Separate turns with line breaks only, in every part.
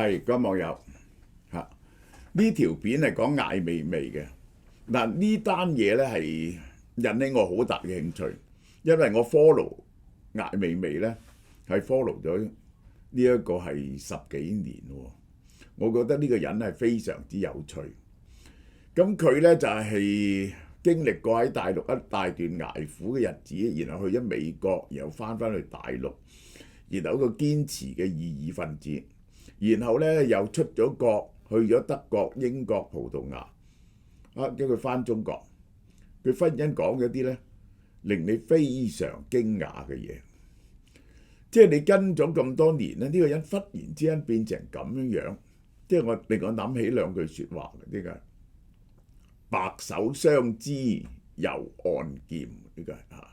係各位網友嚇，呢條片係講艾未未嘅。嗱，呢單嘢咧係引起我好大嘅興趣，因為我 follow 艾未未咧係 follow 咗呢一個係10幾年喎。我覺得呢個人係非常之有趣。咁佢咧就係經歷過喺大陸一大段捱苦嘅日子，然後去咗美國，然後翻去大陸，然後一個堅持嘅異議分子，然後咧又出咗國，去咗德國、英國、葡萄牙，叫佢翻中國，佢忽然間講咗啲咧令你非常驚訝嘅嘢，即係你跟咗咁多年咧，呢個人忽然之間變成咁樣，即係我令我諗起兩句説話嘅，呢個係白首相知猶按劍，呢個係嚇，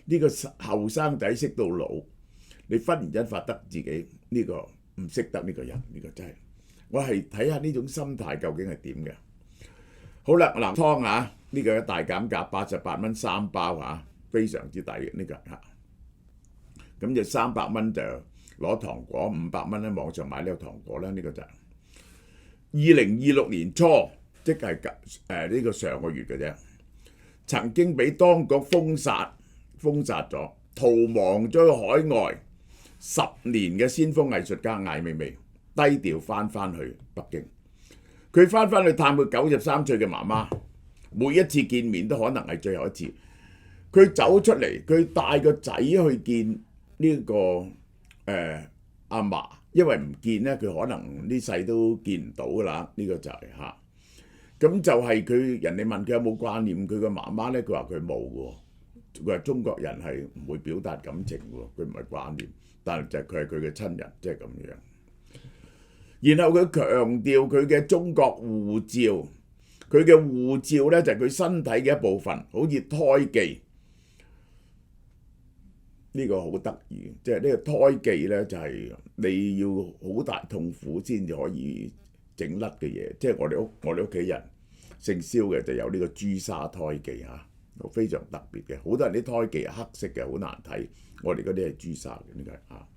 呢個後生仔識到老，你忽然間發得自己呢個唔識得呢個人，呢個真係我係睇下呢種心態究竟係點嘅。好啦，嗱湯啊，呢個大減價88蚊3包嚇，非常之抵嘅呢個嚇。咁就300蚊就攞糖果，500蚊喺網上買呢個糖果啦。呢個就係2026年初，即係呢個上個月嘅啫。曾經俾當局封殺咗，逃亡咗去海外10年嘅先鋒藝術家艾未未，低調翻去北京。佢翻去探佢93歲嘅媽媽，每一次見面都可能係最後一次。佢走出嚟，佢帶個仔去見呢個阿嫲，因為唔見咧，佢可能呢世都見唔到噶啦。呢個就係嚇。咁就係佢人哋問佢有冇掛念佢個媽媽咧，佢話佢冇喎。佢話中國人係唔會表達感情喎，佢唔係掛念，但係就係佢係佢嘅親人，即係咁樣。然後佢強調佢嘅中國護照，佢嘅護照咧就係佢身體嘅一部分，好似胎記。呢個好得意，即係呢個胎記咧就係你要好大痛苦先至可以整甩嘅嘢。即係我哋屋企人姓蕭嘅就有呢個朱砂胎記嚇，非常特別嘅。好多人啲胎記係黑色嘅，好難睇。我哋嗰啲係朱砂嘅，呢個係嚇。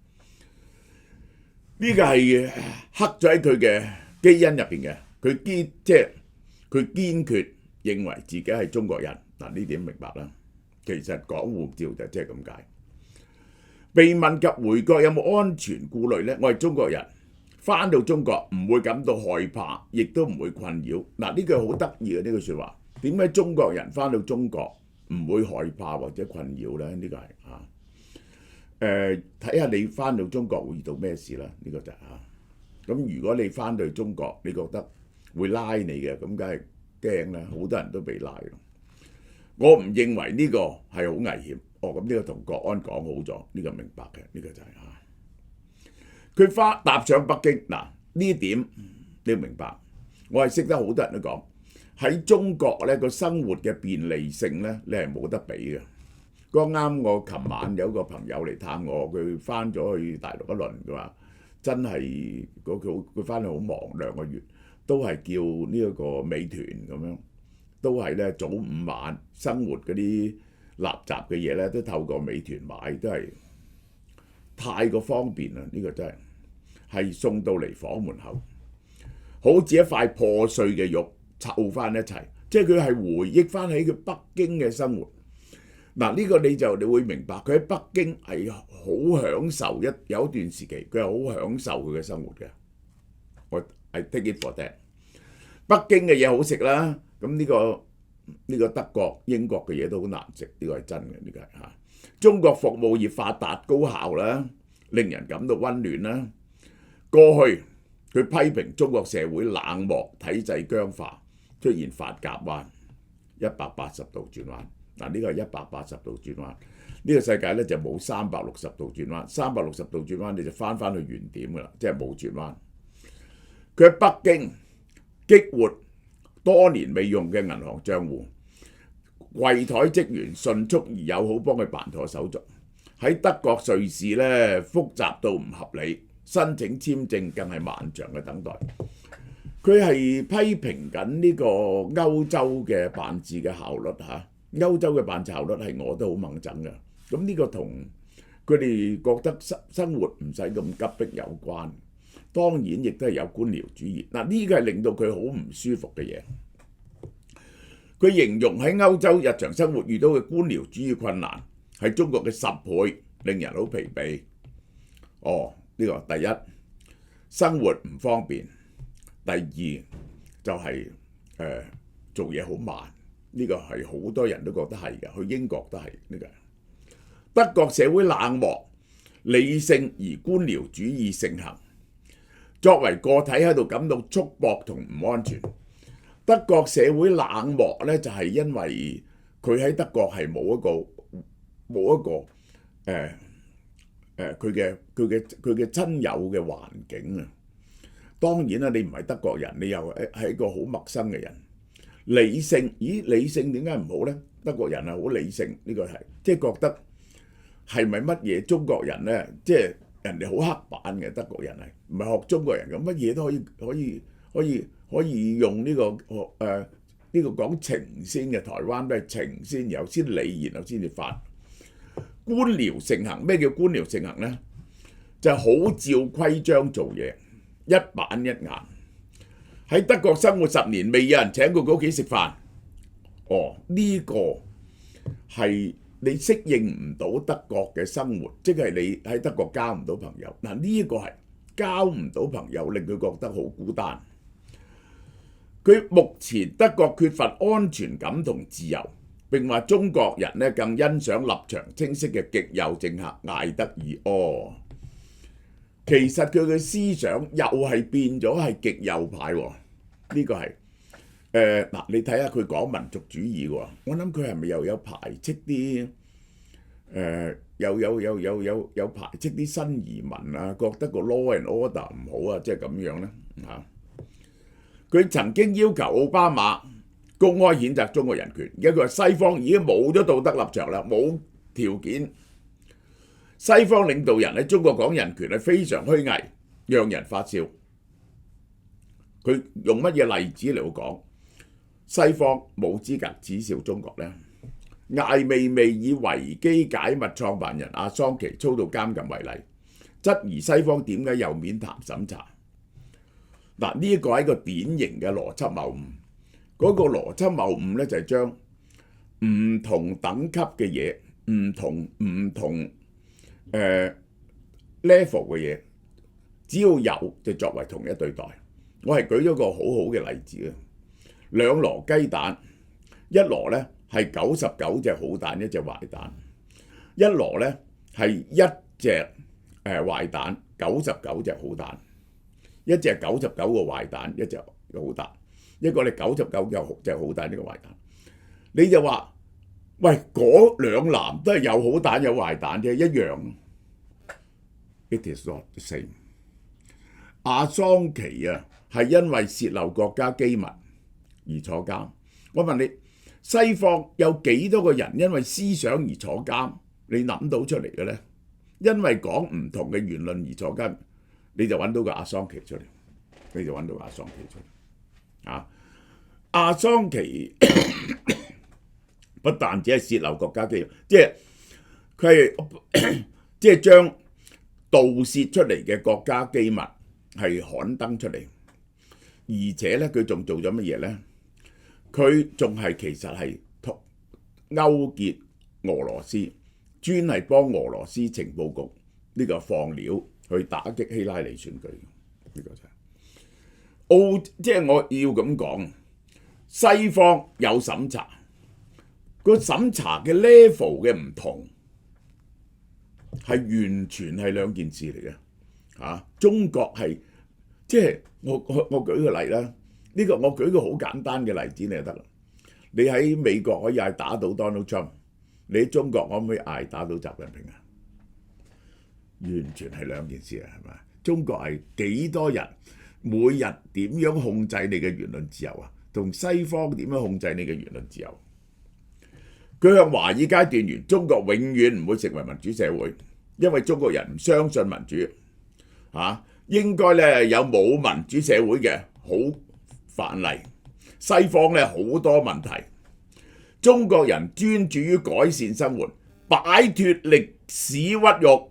呢個係刻咗喺佢嘅基因入邊嘅。佢堅決認為自己係中國人。嗱，呢點明白啦。其實講護照就即係咁解。被問及回國有冇安全顧慮呢？我係中國人，翻到中國唔會感到害怕，亦都唔會困擾。嗱，呢句好得意嘅呢句説話。點解中國人翻到中國唔會害怕或者困擾呢？呢個係嚇。睇下你翻到中國會遇到咩事啦？呢個就係嚇。咁如果你翻到中國，你覺得會拉你嘅，咁梗係驚啦。好多人都被拉咯。我唔認為呢個係好危險。咁呢個同國安講好咗，呢個明白嘅，呢個就係嚇。佢踏上北京，嗱呢點你要明白。我係識得好多人都講喺中國咧個生活嘅便利性咧，你係冇得比嘅。剛啱我琴晚有個朋友嚟探我，佢翻咗去大陸一輪，佢話真係佢翻去好忙2個月，都係叫呢一個美團咁樣，都係咧早午晚生活嗰啲垃圾嘅嘢咧，都透過美團買，都係太過方便啦！呢個真係送到嚟房門口，好似一塊破碎嘅肉湊翻一齊，即係佢係回憶翻起佢北京嘅生活。嗱，呢個你會明白，佢喺北京係好享受有一段時期，佢係好享受佢嘅生活嘅。我係 take it for that。北京嘅嘢好食啦，咁呢個德國、英國嘅嘢都好難食，呢個係真嘅，呢個係嚇。中國服務業發達高效啦，令人感到溫暖啦。過去佢批評中國社會冷漠、體制僵化，出現髮夾彎，180度轉彎。嗱，呢個係180度轉彎。呢個世界咧就冇360度轉彎，360度轉彎你就翻去原點㗎啦，即係冇轉彎。佢喺北京激活多年未用嘅銀行帳戶，櫃台職員迅速而友好幫佢辦妥手續。喺德國、瑞士咧複雜到唔合理，申請簽證更係漫長嘅等待。佢係批評緊呢個歐洲嘅辦事嘅效率嚇。歐洲嘅辦事效率係我都好猛憎嘅。咁呢個同佢哋覺得生活唔使咁急迫有關。當然亦都係有官僚主義。嗱，呢個係令到佢好唔舒服嘅嘢。佢形容喺歐洲日常生活遇到嘅官僚主義困難係中國嘅10倍，令人好疲憊。呢個第一，生活唔方便；第二就係做嘢好慢。呢個係好多人都覺得係嘅，去英國都係呢個。德國社會冷漠、理性而官僚主義盛行，作為個體喺度感到束縛同唔安全。德國社會冷漠咧，就係因為佢喺德國係冇一個佢嘅親友嘅環境啊。當然啦，你唔係德國人，你又係一個好陌生嘅人。理性，理性點解唔好咧？德國人係好理性，呢個係即係覺得係咪乜嘢中國人咧？即係人哋好刻板嘅，德國人係唔係學中國人咁，乜嘢都可以用呢個講情先嘅。台灣都係情先，然後先理，然後先至法。官僚盛行，咩叫官僚盛行咧？就係好照規章做嘢，一板一眼。喺德國生活10年，未有人請過佢屋企食飯。呢個係你適應唔到德國嘅生活，即係你喺德國交唔到朋友。嗱，呢個係交唔到朋友，令佢覺得好孤單。佢目前德國缺乏安全感同自由，並話中國人咧更欣賞立場清晰嘅極右政客艾德爾。其實佢嘅思想又係變咗係極右派喎。呢個係你睇下佢講民族主義喎，我諗佢係咪又有排斥啲有排斥啲新移民啊？覺得個 law and order 唔好啊，即係咁樣咧嚇。佢曾經要求奧巴馬公開譴責中國人權，而家佢話西方已經冇咗道德立場啦，冇條件。西方領導人喺中國講人權係非常虛偽，讓人發笑。佢用乜嘢例子嚟講西方冇資格恥笑中國呢？艾未未以維基解密創辦人阿桑奇遭到監禁為例，質疑西方點解有面談審查。嗱，呢一個係一個典型嘅邏輯謬誤。嗰個邏輯謬誤咧就係將唔同等級嘅嘢、唔同level 嘅嘢，只要有就作為同一對待。我係舉咗個好好嘅例子啊！兩籮雞蛋，一籮咧係99隻好蛋，一隻壞蛋；一籮咧係一隻壞蛋，99隻好蛋；一隻99個壞蛋，一隻好蛋；一個你99隻好蛋，一個壞蛋。你就話：喂，嗰兩籃都係有好蛋有壞蛋啫，一樣。It is not the same。阿桑奇啊，係因為泄漏國家機密而坐監。我問你，西方有幾多個人因為思想而坐監？你諗到出嚟嘅咧？因為講唔同嘅言論而坐監，你就揾到個阿桑奇出嚟，你就揾到阿桑奇出嚟。啊，阿桑奇不但只係泄漏國家機密，即係佢係即係將盜竊出嚟嘅國家機密係刊登出嚟，而且咧佢仲做咗乜嘢咧？佢仲係其實係勾結俄羅斯，專係幫俄羅斯情報局呢個放料去打擊希拉里選舉。呢個就係即係我要咁講，西方有審查，個審查嘅 level 嘅唔同係完全係兩件事嚟嘅。中國係即係我舉個例啦，呢個我舉個好簡單嘅例子你就得啦。你喺美國可以嗌打倒 Donald Trump， 你喺中國可唔可以嗌打倒習近平啊？完全係兩件事啊，係咪？中國係幾多人每日點樣控制你嘅言論自由啊？同西方點樣控制你嘅言論自由？佢向華爾街斷言，中國永遠唔會成為民主社會，因為中國人唔相信民主。應該咧有冇民主社會嘅好範例。西方咧好多問題，中國人專注於改善生活，擺脫歷史屈辱。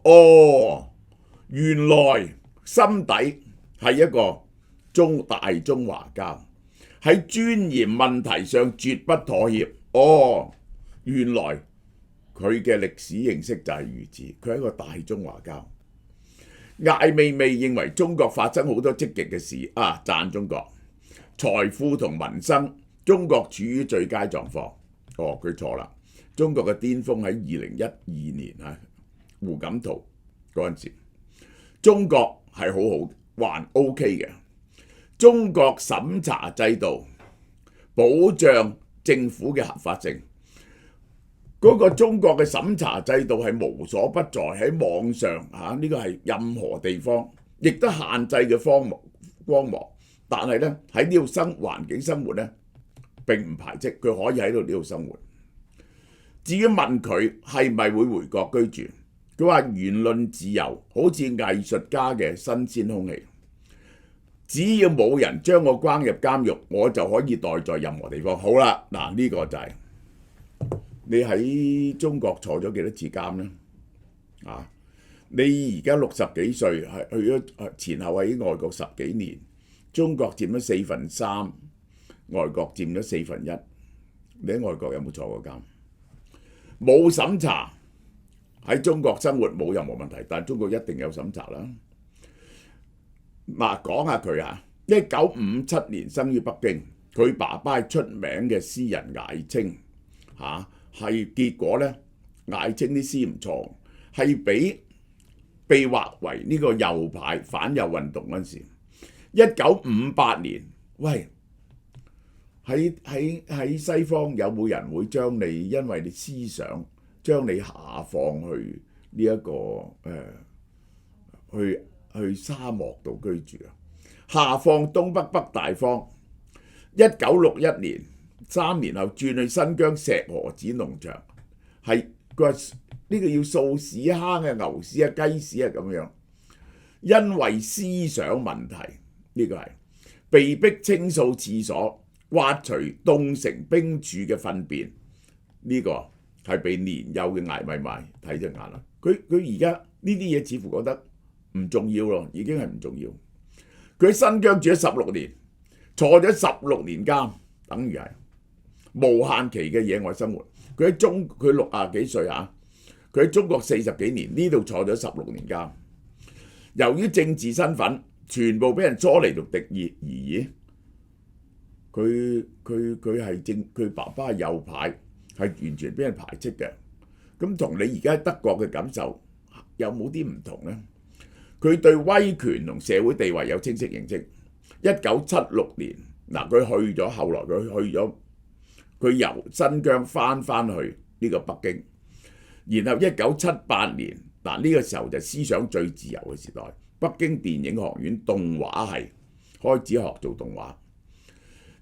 原來心底係一個大中華膠，喺尊嚴問題上絕不妥協。哦，原來佢嘅歷史認識就係如此，佢係一個大中華膠。艾未未認為中國發生好多積極嘅事啊，讚中國財富同民生，中國處於最佳狀況。哦，佢錯啦，中國嘅巔峰喺2012年啊，胡錦濤嗰陣時，中國係好還 OK 嘅。中國審查制度保障政府嘅合法性，嗰個中國嘅審查制度係無所不在，喺網上呢個係任何地方，亦都限制嘅光芒。但係咧喺呢度環境生活咧並唔排斥，佢可以喺呢度生活。至於問佢係咪會回國居住，佢話言論自由好似藝術家嘅新鮮空氣。只要冇人將我關入監獄，我就可以待在任何地方。好啦，嗱呢個就係你喺中國坐咗幾多次監呢？你而家60幾歲，係去咗前後喺外國10幾年，中國佔咗3/4，外國佔咗1/4。你喺外國有冇坐過監？冇審查，喺中國生活冇任何問題，但係中國一定有審查啦。講下佢1957年生於北京，佢爸爸係出名嘅詩人艾青，係結果呢，艾青啲詩唔錯，係被劃為呢個右派反右運動嗰陣時。1958年，喂，喺西方有冇人會將你因為你思想將你下放去呢一個去沙漠度居住啊？下放東北北大荒。1961年3年後轉去新疆石河子農場，係佢話呢個要掃屎坑嘅牛屎啊雞屎啊咁樣，因為思想問題呢個係被逼清掃廁所，挖除凍成冰柱嘅糞便，呢個係被年幼嘅艾未未睇隻眼啦。佢而家呢啲嘢似乎覺得唔重要咯，已經係唔重要。佢喺新疆住咗16年，坐咗16年監，等於係無限期嘅野外生活。佢60幾歲佢喺中國40幾年，呢度坐咗16年監。由於政治身份，全部俾人捉嚟讀敵意。佢爸爸係右派，係完全俾人排斥嘅。咁同你而家喺德國嘅感受有冇啲唔同呢？佢對威權同社會地位有清晰認識。1976年佢去咗，後來佢由新疆翻去呢個北京，然後1978年呢個時候就思想最自由嘅時代，北京電影學院動畫系開始學做動畫。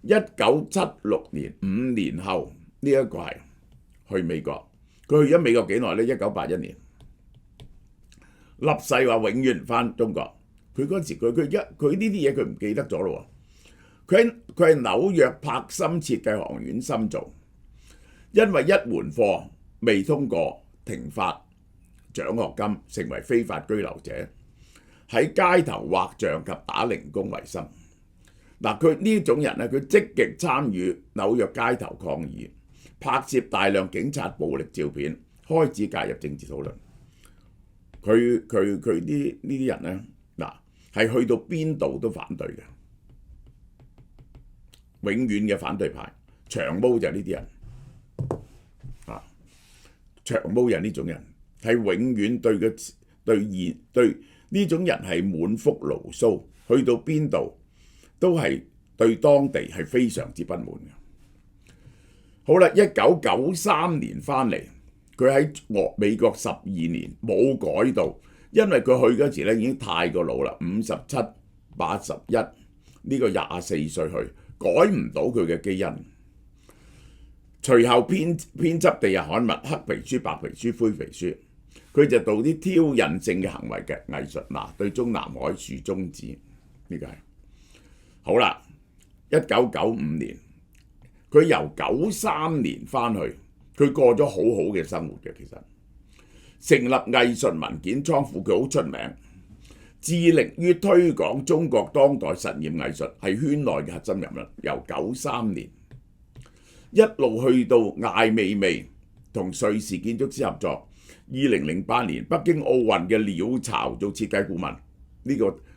1976年5年後呢一個係去美國，佢去咗美國幾耐呢？1981年立誓話永遠唔返中國。佢嗰時佢呢啲嘢佢唔記得咗咯。佢係紐約柏森設計學院深造，因為一門課未通過停發獎學金，成為非法居留者，喺街頭畫像及打零工為生。佢呢種人咧，佢積極參與紐約街頭抗議，拍攝大量警察暴力照片，開始介入政治討論。佢呢啲人咧，係去到邊度都反對嘅，永遠嘅反對派。長毛就係呢啲人，長毛人呢種人係永遠對呢種人係滿腹牢騷，去到邊度都係對當地係非常之不滿嘅。好啦，1993年翻嚟，佢喺美國12年冇改到，因為佢去嗰時咧已經太過老啦，57、81，呢個24歲去，改唔到佢嘅基因。隨後編輯地下刊物、黑皮書、白皮書、灰皮書，佢就做啲挑釁性嘅行為嘅藝術。對中南海豎中指，呢個係好啦。1995年，佢由93年翻去，佢過咗好好嘅生活嘅。其實成立藝術文件倉庫，佢好出名。致力於推廣中國當代實驗藝術係圈內嘅核心人物，由93年一路去到艾未未同瑞士建築師合作，2008年北京奧運嘅鳥巢做設計顧問。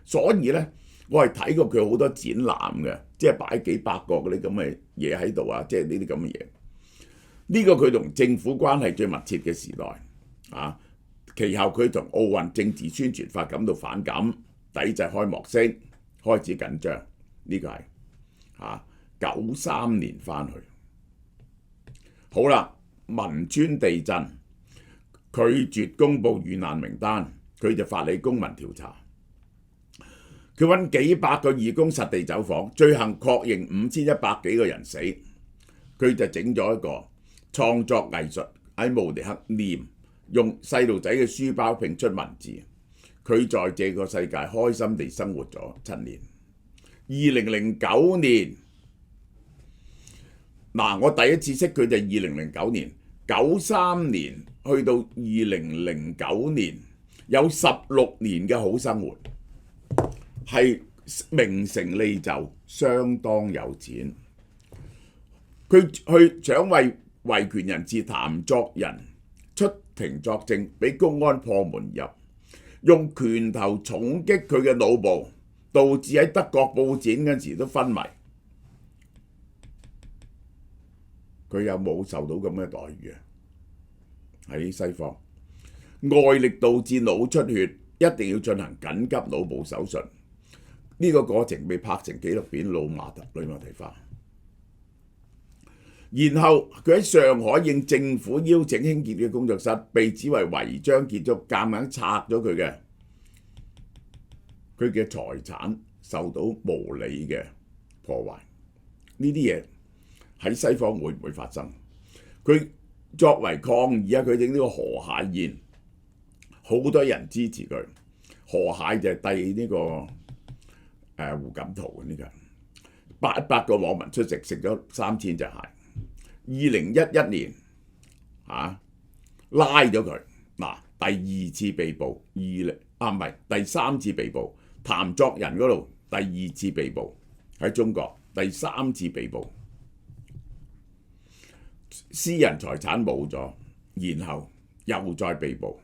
所以呢，我係睇過佢好多展覽嘅，即係擺幾百個嗰啲咁嘅嘢喺度啊，即係呢啲咁嘅嘢。呢個佢同政府關係最密切嘅時代啊。其後佢同奧運政治宣傳法感到反感，抵制開幕式，開始緊張。呢個係93年翻去。好啦，汶川地震，拒絕公佈遇難名單，佢就發起公民調查。佢揾幾百個義工實地走訪，最後確認5100幾個人死。佢就整咗一個創作藝術喺慕尼黑念。用細路仔嘅書包拼出文字，佢在這個世界開心地生活咗7年。2009年，我第一次識佢就2009年，93年去到2009年，有16年嘅好生活，係名成利就，相當有錢。佢去想為維權人士譚作人出庭作證，俾公安破門入，用拳頭重擊佢嘅腦部，導致喺德國佈展嗰時都昏迷。佢有冇受到咁嘅待遇啊？喺西方，外力導致腦出血，一定要進行緊急腦部手術。呢個過程被拍成紀錄片《呂馬提花》。然後佢喺上海應政府邀請興建嘅工作室，被指為違章建築，夾硬拆咗佢嘅財產，受到無理嘅破壞。呢啲嘢喺西方會唔會發生？佢作為抗議佢整呢個河蟹宴，好多人支持佢。河蟹就係遞呢個胡錦濤呢個800個網民出席，食咗3000隻蟹。2011年拉咗佢，第2次被捕，第3次被捕。譚作人嗰度第2次被捕，喺中國第3次被捕，私人財產冇咗，然後又再被捕。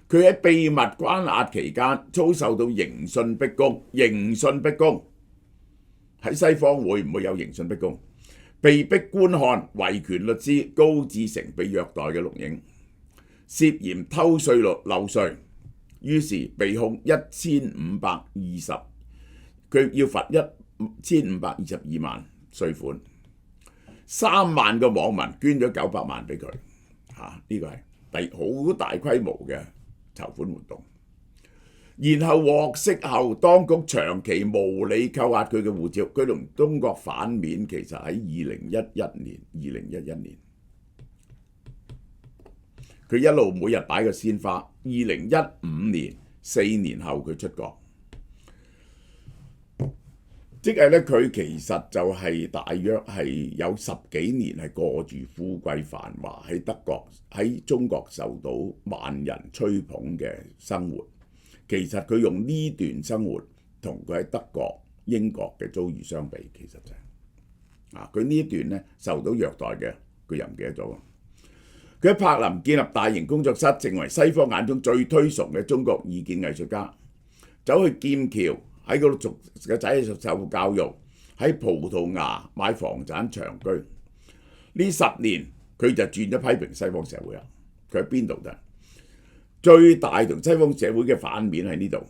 佢喺秘密關押期間遭受到刑訊逼供，刑訊逼供喺西方會唔會有刑訊逼供？被逼觀看維權律師高志成被虐待嘅錄影，涉嫌偷稅漏稅，於是被控1520，佢要罰1522萬稅款。3萬個網民捐咗900萬俾佢，呢個係好大規模嘅籌款活動。然後獲釋後，當局長期無理扣押佢嘅護照。佢同中國反面，其實喺2011年，佢一路每日擺個鮮花。2015年4年後佢出國，即係咧佢其實就係大約係有10幾年係過住富貴繁華，喺德國喺中國受到萬人吹捧嘅生活。其實佢用呢段生活同佢喺德國、英國嘅遭遇相比，其實就係佢呢一段咧受到虐待嘅，佢又唔記得咗。佢喺柏林建立大型工作室，成為西方眼中最推崇嘅中國異見藝術家。走去劍橋喺嗰度個仔受教育，喺葡萄牙買房產長居。呢10年佢就轉咗批評西方社會啦。佢喺邊度啫？最大同西方社會嘅反面喺呢度。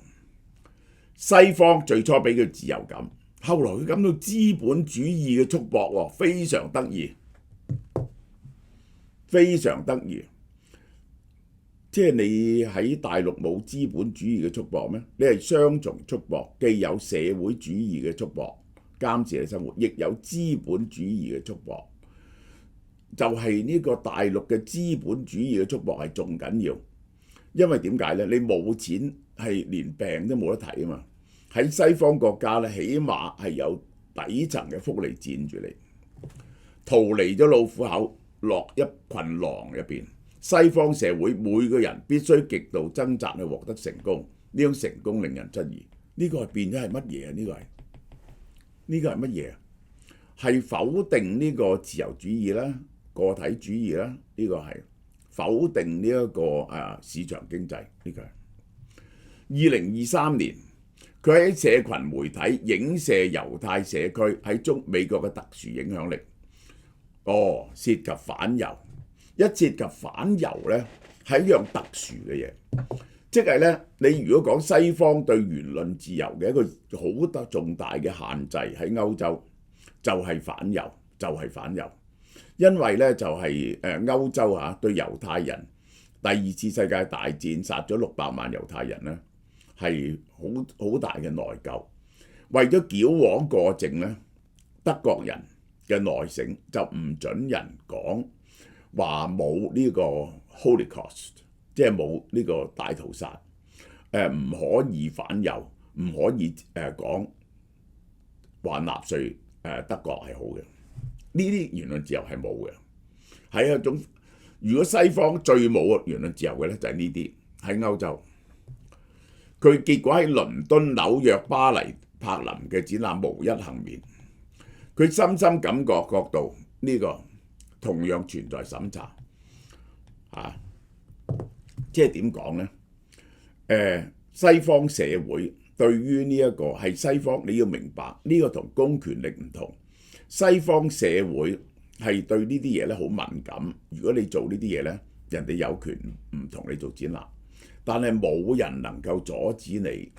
西方最初俾佢自由感，後來佢感到資本主義嘅束縛，非常得意，非常得意。即係你喺大陸冇資本主義嘅束縛咩？你係雙重束縛，既有社會主義嘅束縛監視你生活，亦有資本主義嘅束縛。就係呢個大陸嘅資本主義嘅束縛係仲緊要。因為點解呢？你冇錢係連病都冇得睇啊嘛！喺西方國家咧，起碼係有底層嘅福利佔住你，逃離咗老虎口，落一群狼入邊。西方社會每個人必須極度掙扎去獲得成功，呢種成功令人質疑。呢個係變咗係乜嘢啊？呢個係乜嘢啊？係否定呢個自由主義啦、個體主義啦？呢個係否定呢一個市場經濟。呢個係2023年，佢喺社群媒體影射猶太社區喺美國嘅特殊影響力。涉及反猶，一涉及反猶呢係一樣特殊嘅嘢，即係呢，你如果講西方對言論自由嘅一個好重大嘅限制喺歐洲，就係反猶，因為呢，就係歐洲對猶太人第二次世界大戰殺咗600萬猶太人呢，係好大嘅內疚，為咗矯枉過正呢，德國人嘅內省就唔準人講話冇呢個 Holocaust， 即係冇呢個大屠殺，唔可以反猶，唔可以講話納粹德國係好嘅。呢啲言論自由係冇嘅，係一種，如果西方最冇言論自由嘅咧，就係呢啲喺歐洲。佢結果喺倫敦、紐約、巴黎、柏林嘅展覽無一幸免。佢深深感覺到呢個同樣存在審查，即係點講呢？西方社會對於呢一個係西方，你要明白呢個同公權力唔同。西方社會係對呢啲嘢咧好敏感。如果你做呢啲嘢咧，人哋有權唔同你做展覽，但係冇人能夠阻止你。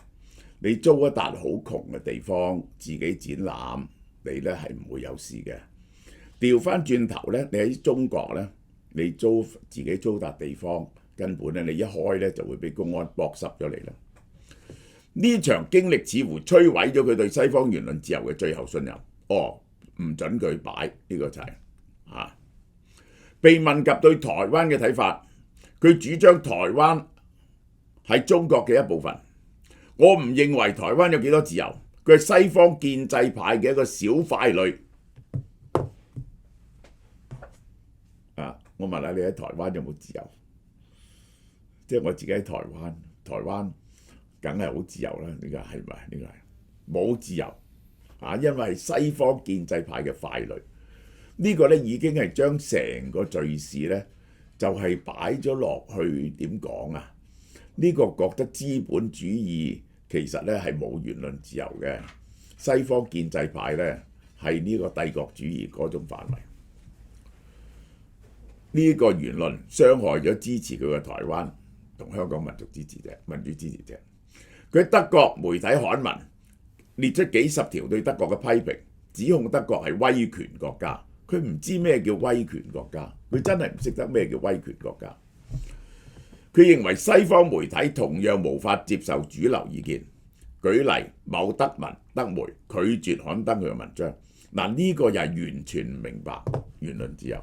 你租一笪好窮嘅地方自己展覽，你咧係唔會有事嘅。調翻轉頭咧，你喺中國咧，你自己租笪地方，根本咧你一開咧就會俾公安剝濕咗你啦。呢場經歷似乎摧毀咗佢對西方言論自由嘅最後信任。唔準佢擺，呢個就係被問及對台灣嘅睇法，佢主張台灣係中國嘅一部分。我唔認為台灣有幾多自由，佢係西方建制派嘅一個小傀儡。我問下你喺台灣有冇自由？即係我自己喺台灣梗係好自由啦。呢個係咪？呢個係冇自由因為西方建制派嘅傀儡。呢個咧已經係將成個敘事咧就係擺咗落去點講啊？呢個覺得資本主義其實咧係冇言論自由嘅，西方建制派咧係呢個帝國主義嗰種範圍。呢個言論傷害咗支持佢嘅台灣同香港民主支持者。佢喺德國媒體刊文列出幾十條對德國嘅批評，指控德國係威權國家。佢唔知咩叫威權國家，佢真係唔識得咩叫威權國家。佢認為西方媒體同樣無法接受主流意見。舉例，某德媒拒絕刊登佢嘅文章。呢個又係完全唔明白言論自由。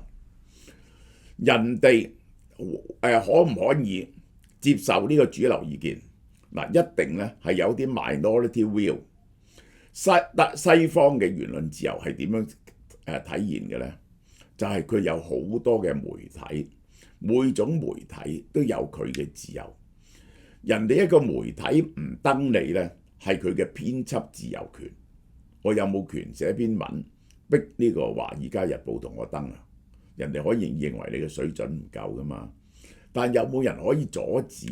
人哋可唔可以接受呢個主流意見？一定咧係有啲 minority view。西方嘅言論自由係點樣體現嘅呢？就係佢有好多嘅媒體，每種媒體都有佢嘅自由。人哋一個媒體唔登你呢，係佢嘅編輯自由權。我有冇權寫篇文逼呢個《華爾街日報》同我登啊？人哋可以認為你嘅水準唔夠噶嘛？但有冇人可以阻止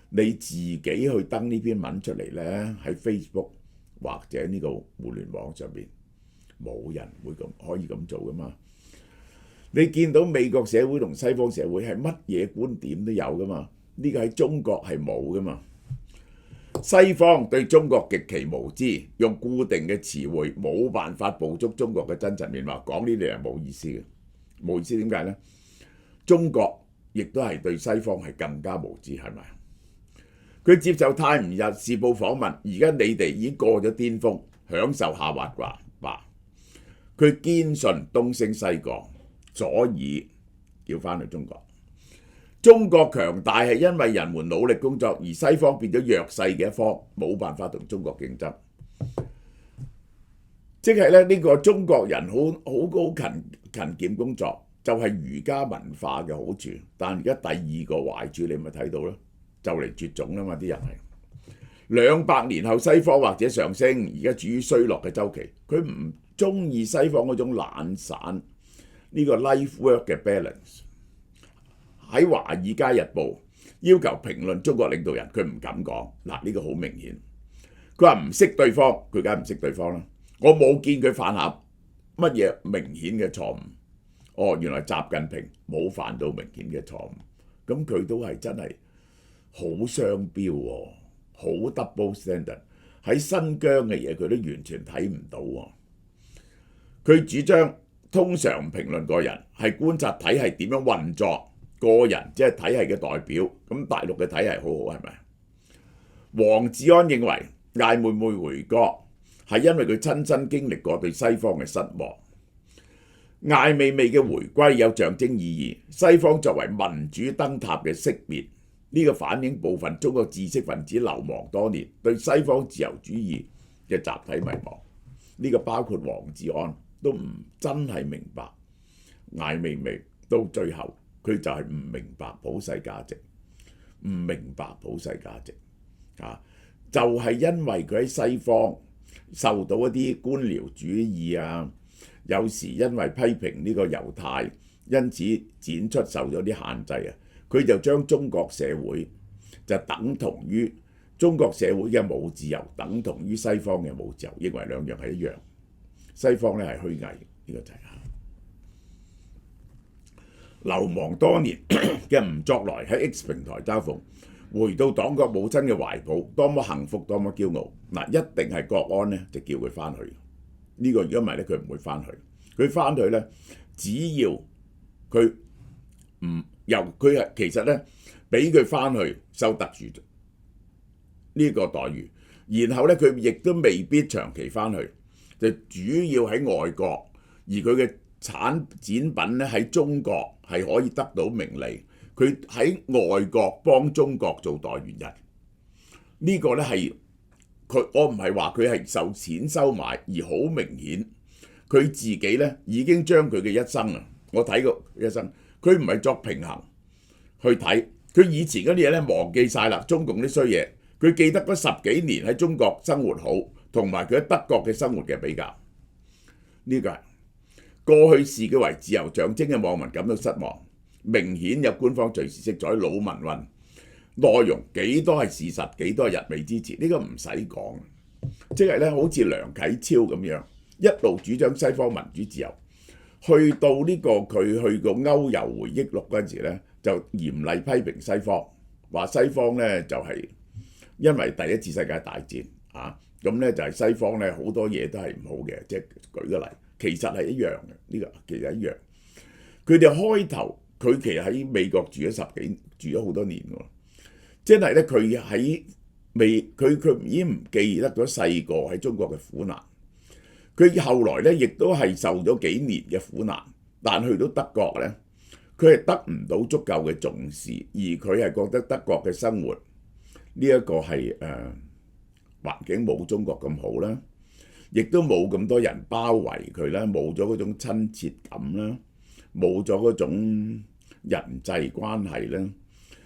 你自己去登呢篇文出嚟呢？喺 Facebook 或者呢個互聯網上邊，冇人會可以咁做噶嘛？你見到美國社會同西方社會係乜嘢觀點都有噶嘛？呢個喺中國係冇噶嘛？西方對中國極其無知，用固定嘅詞彙，冇辦法捕捉中國嘅真實面貌，講呢啲係冇意思嘅。冇意思點解呢？中國亦都係對西方係更加無知，係咪？佢接受《泰晤士報》訪問，而家你哋已經過咗巔峰，享受下滑啩？佢堅信東升西降，所以要翻去中國。中國強大係因為人們努力工作，而西方變咗弱勢嘅一方，冇辦法同中國競爭。即係咧，呢個中國人好勤儉工作，就係儒家文化嘅好處。但而家第二個壞處你咪睇到咯，就嚟絕種啦嘛！啲人係200年後西方或者上升，而家處於衰落嘅週期。佢唔中意西方嗰種懶散呢個 life work 嘅 balance。喺華爾街日報要求評論中國領導人，佢唔敢講。嗱，呢個好明顯。佢話唔識對方，佢梗係唔識對方啦。我冇見佢犯下乜嘢明顯嘅錯誤。哦，原來習近平冇犯到明顯嘅錯誤。咁佢都係真係好雙標喎，好 double standard。喺新疆嘅嘢佢都完全睇唔到喎。佢主張通常評論個人係觀察體系點樣運作，個人即係體系嘅代表。咁大陸嘅體系好好係咪？黃志安認為艾妹妹回國係因為佢親身經歷過對西方嘅失望。艾未未嘅回歸有象徵意義，西方作為民主燈塔嘅熄滅，呢個反映部分中國知識分子流亡多年，對西方自由主義嘅集體迷茫。呢個包括黃志安都唔真係明白，艾未未到最後佢就係唔明白普世價值，唔明白普世價值啊！就係因為佢喺西方受到一啲官僚主義啊。有時因為批評呢個猶太，因此展出受咗啲限制啊！佢就將中國社會就等同於中國社會嘅冇自由，等同於西方嘅冇自由，認為兩樣係一樣。西方咧係虛偽，呢個就係流亡多年嘅吳作來喺 X 平台嘲諷，回到黨國母親嘅懷抱，多麼幸福，多麼驕傲。嗱，一定係國安咧就叫佢翻去。呢個如果唔係咧，佢唔會翻去。佢翻去咧，只要佢唔由佢係其實咧，俾佢翻去受特殊呢個待遇，然後咧佢亦都未必長期翻去，就主要喺外國，而佢嘅展品咧喺中國係可以得到名利。佢喺外國幫中國做代言人，呢個咧係。我唔係話佢係受錢收買，而好明顯佢自己咧已經將佢嘅一生啊，我睇過一生，佢唔係作平衡去睇，佢以前嗰啲嘢咧忘記晒啦，中共啲衰嘢，佢記得嗰10幾年喺中國生活好，同埋佢喺德國嘅生活嘅比較，呢個係過去視佢為自由象徵嘅網民感到失望，明顯有官方敘事色彩，老民運。內容幾多係事實，幾多係日美支持，呢個唔使講。即係咧，好似梁啟超咁樣，一路主張西方民主自由，去到呢個佢去個歐遊回憶錄嗰陣時咧，就嚴厲批評西方，話西方咧就係因為第一次世界大戰啊，咁咧就係西方咧好多嘢都係唔好嘅，即係舉個例，其實係一樣嘅，呢個其實一樣。佢哋開頭佢其實喺美國住咗好多年喎。即係咧，佢喺佢已經唔記得咗細個喺中國嘅苦難。佢後來咧，亦都係受咗幾年嘅苦難，但去到德國咧，佢係得唔到足夠嘅重視，而佢係覺得德國嘅生活呢一個係環境冇中國咁好啦，亦都冇咁多人包圍佢啦，冇咗嗰種親切感啦，冇咗嗰種人際關係啦，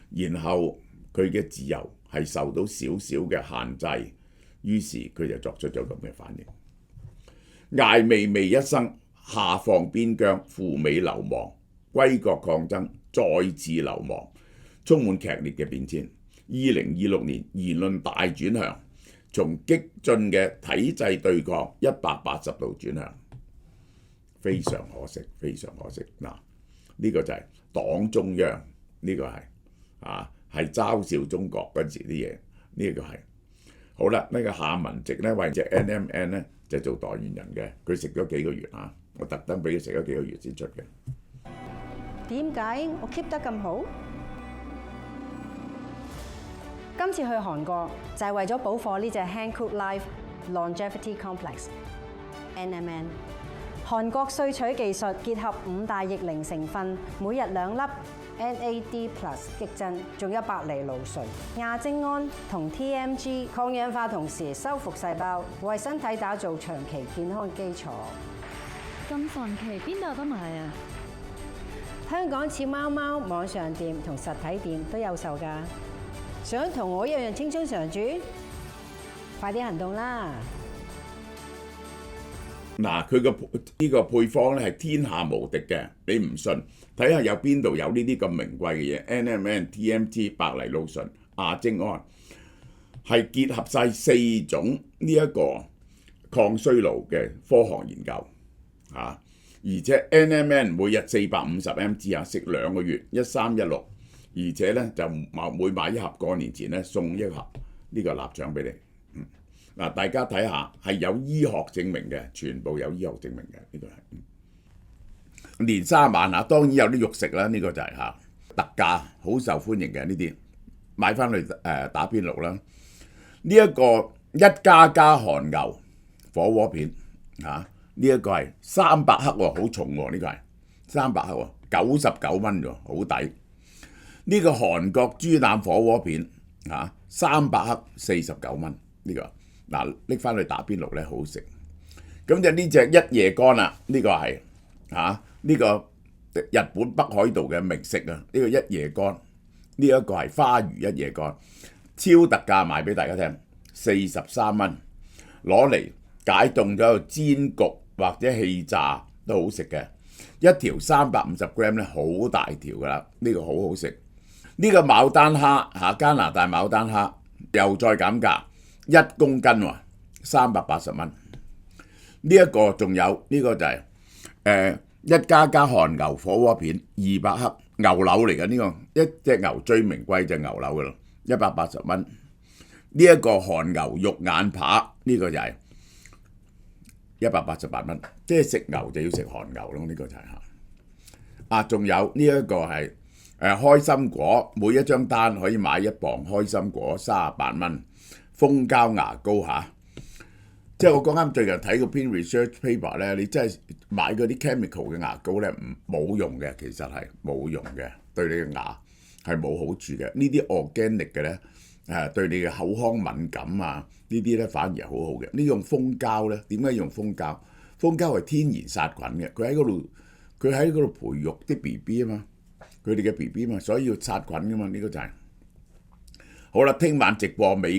然後佢嘅自由係受到少少嘅限制，於是佢就作出咗咁嘅反應。艾未未一生下放邊疆，赴美流亡，歸國抗爭，再次流亡，充滿劇烈嘅變遷。2026年言論大轉向，從激進嘅體制對抗180度轉向，非常可惜，非常可惜。嗱，呢個就係黨中央，呢個係嘲笑中國嗰陣時啲嘢，呢個係好啦。呢個夏文汐咧為隻 NMN 咧就做代言人嘅，佢食咗幾個月啊，我特登俾佢食咗幾個月先出嘅。
點解我 keep 得咁好？今次去韓國就係為咗補貨呢隻 Hankook Life Longevity Complex（NMN）。韓國萃取技術結合5大逆齡成分，每日2粒 NAD+ 激增，仲有百利蘆醇、亞精胺同 TMG 抗氧化，同時修復細胞，為身體打造長期健康基礎。
咁神奇，邊度有得買啊？
香港似貓貓網上店同實體店都有售㗎。想同我一樣青春常駐？快啲行動啦！
嗱，佢個呢個配方咧係天下無敵嘅，你唔信睇下有邊度有呢啲咁名貴嘅嘢 ，NMN、TMT、白藜蘆醇、亞精胺，係結合晒4種呢一個抗衰老嘅科學研究啊！而且 NMN 每日450mg啊，食2個月，1316，而且咧就每買一盒過年前咧送一盒呢個臘腸俾你。嗱，大家睇下係有醫學證明嘅，全部有醫學證明嘅，呢個係年卅晚啊！當然有啲肉食啦，呢個就係特價，好受歡迎嘅呢啲，買翻去打邊爐啦。呢一個1家韓牛火鍋片呢一個係300克喎，好重喎，呢個係300克喎，99蚊喎，好抵。呢個韓國豬腩火鍋片300克49蚊，呢個。嗱，拎翻去打邊爐咧，好好食。咁就呢隻一夜乾啦，呢個係呢個日本北海道嘅名食啊。呢個一夜乾，呢一個係花魚一夜乾，超特價賣俾大家聽，43蚊，攞嚟解凍咗煎焗或者氣炸都好食嘅。一條350g 咧，好大條噶啦，呢個好好食。呢個牡丹蝦加拿大牡丹蝦又再減價。1公斤喎，380蚊。呢一個仲有呢個就係1家韓牛火鍋片200克，牛柳嚟嘅呢個，一隻牛最名貴就牛柳噶啦，180蚊。呢一個韓牛肉眼扒呢個就係188蚊，即係食牛就要食韓牛咯，呢個就係仲有呢一個係開心果，每一張單可以買1磅開心果，38蚊。蜂膠牙膏即係我講啱最近睇嗰篇 research paper 咧，你真係買嗰啲 chemical 嘅牙膏咧冇用嘅，其實係冇用嘅，對你嘅牙係冇好處嘅。呢啲 organic 嘅咧對你嘅口腔敏感呢啲咧反而係好好嘅。呢用蜂膠咧，點解用蜂膠？蜂膠係天然殺菌嘅，佢喺嗰度培育啲 BB 啊嘛，佢哋嘅 BB 嘛，所以要殺菌噶嘛，呢個就係。好啦，聽晚直播美國。